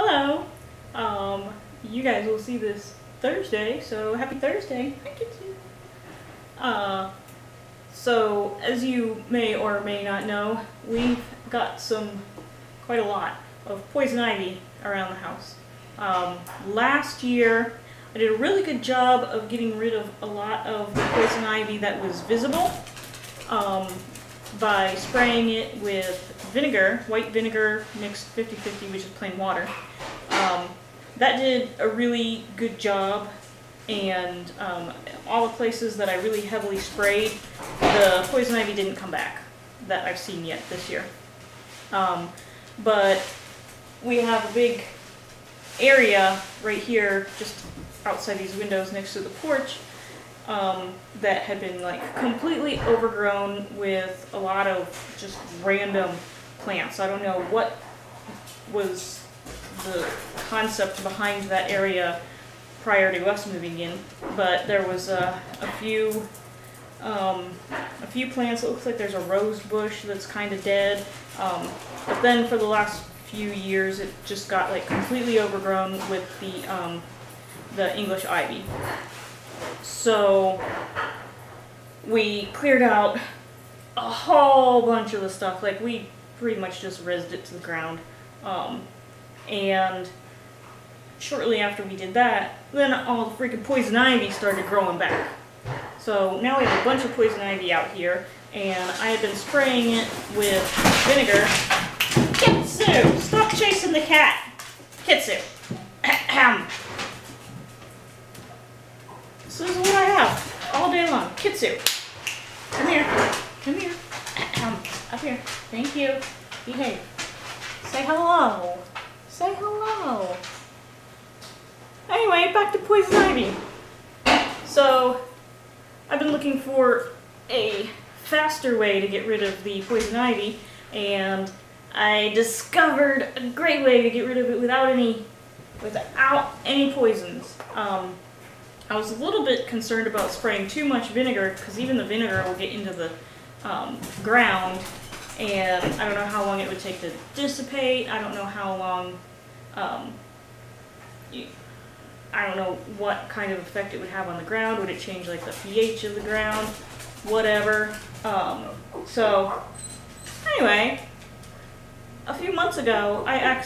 Hello. You guys will see this Thursday, so happy Thursday. Hi, Kitsu. So as you may or may not know, we've got quite a lot of poison ivy around the house. Last year, I did a really good job of getting rid of a lot of the poison ivy that was visible by spraying it with vinegar, white vinegar mixed 50-50, which is plain water. That did a really good job, and all the places that I really heavily sprayed, the poison ivy didn't come back that I've seen yet this year. But we have a big area right here just outside these windows next to the porch that had been like completely overgrown with a lot of just random plants. I don't know what was the concept behind that area prior to us moving in, but there was a few plants. It looks like there's a rose bush that's kind of dead, but then for the last few years it just got like completely overgrown with the English ivy. So we cleared out a whole bunch of the stuff. Like, we pretty much just rezzed it to the ground. And shortly after we did that, then all the freaking poison ivy started growing back. So now we have a bunch of poison ivy out here, and I had been spraying it with vinegar. Kitsu! Stop chasing the cat! Kitsu! Ahem. So this is what I have all day long. Kitsu! Come here. Come here. Ahem. Up here. Thank you. Behave. Say hello. Say hello. Anyway, back to poison ivy. So, I've been looking for a faster way to get rid of the poison ivy, and I discovered a great way to get rid of it without any poisons. I was a little bit concerned about spraying too much vinegar, because even the vinegar will get into the ground, and I don't know how long it would take to dissipate. I don't know how long, I don't know what kind of effect it would have on the ground. Would it change like the pH of the ground? Whatever. So anyway, a few months ago I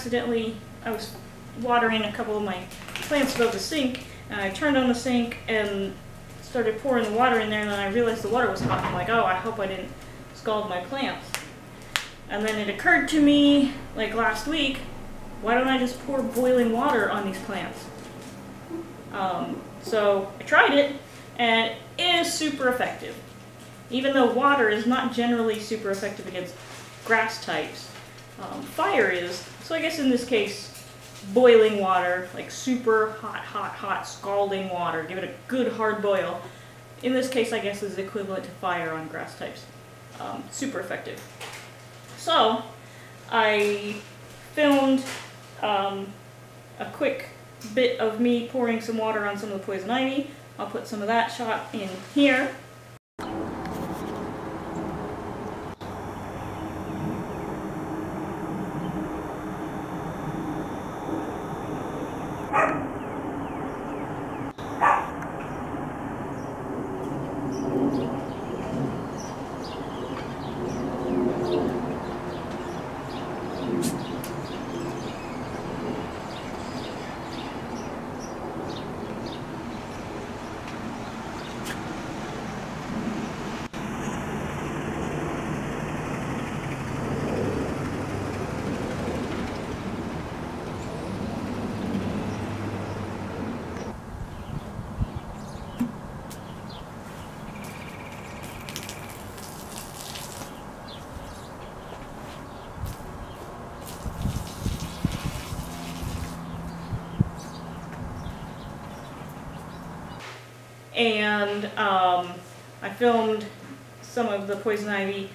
was watering a couple of my plants above the sink, and I turned on the sink and started pouring the water in there, and then I realized the water was hot. I'm like, oh, I hope I didn't scald my plants. And then it occurred to me, like last week, why don't I just pour boiling water on these plants? So I tried it, and it is super effective. Even though water is not generally super effective against grass types, fire is. So I guess in this case, boiling water, like super hot, scalding water, give it a good hard boil. In this case, I guess is equivalent to fire on grass types. Super effective. So I filmed a quick bit of me pouring some water on some of the poison ivy. I'll put some of that shot in here. And I filmed some of the poison ivy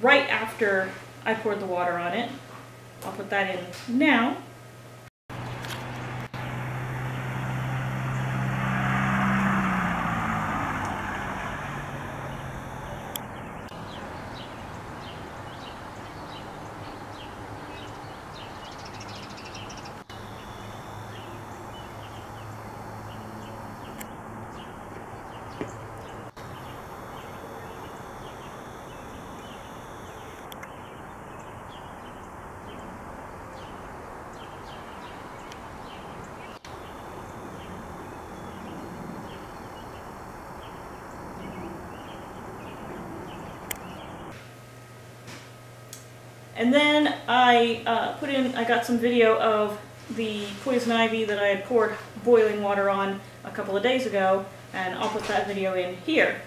right after I poured the water on it. I'll put that in now. And then I I got some video of the poison ivy that I had poured boiling water on a couple of days ago, and I'll put that video in here.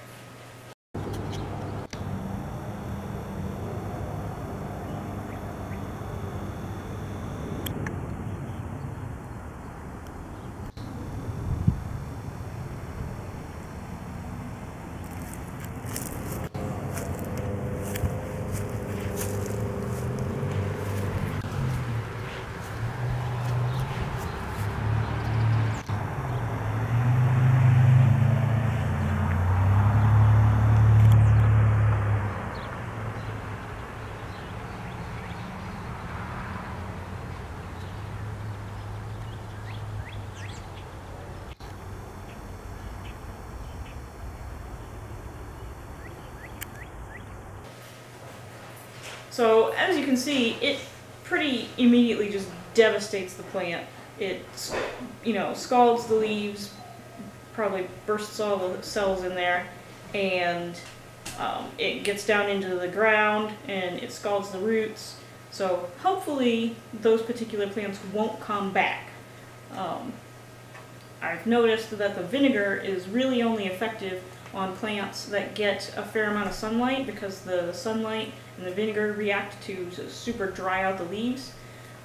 So as you can see, it pretty immediately just devastates the plant. It, you know, scalds the leaves, probably bursts all the cells in there, and it gets down into the ground and it scalds the roots. So hopefully those particular plants won't come back. I've noticed that the vinegar is really only effective on plants that get a fair amount of sunlight, because the sunlight and the vinegar react to super dry out the leaves.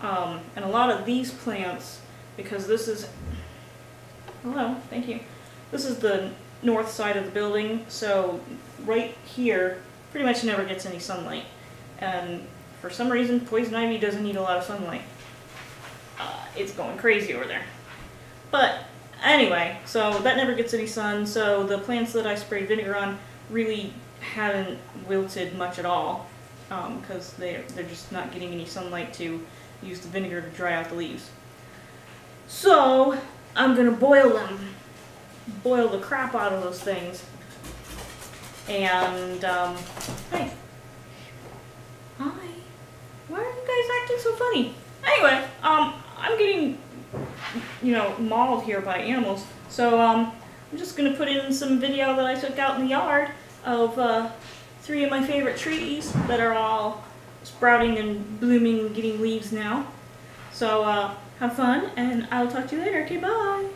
And a lot of these plants, because this is, hello, thank you. This is the north side of the building, so right here pretty much never gets any sunlight. And for some reason, poison ivy doesn't need a lot of sunlight. It's going crazy over there. But anyway, so that never gets any sun, so the plants that I sprayed vinegar on really haven't wilted much at all, because they're just not getting any sunlight to use the vinegar to dry out the leaves. So I'm gonna boil them, boil the crap out of those things, and hey, hi, why are you guys acting so funny? Anyway, I'm getting, you know, mauled here by animals, so I'm just gonna put in some video that I took out in the yard of 3 of my favorite trees that are all sprouting and blooming and getting leaves now. So have fun, and I'll talk to you later. Okay, bye!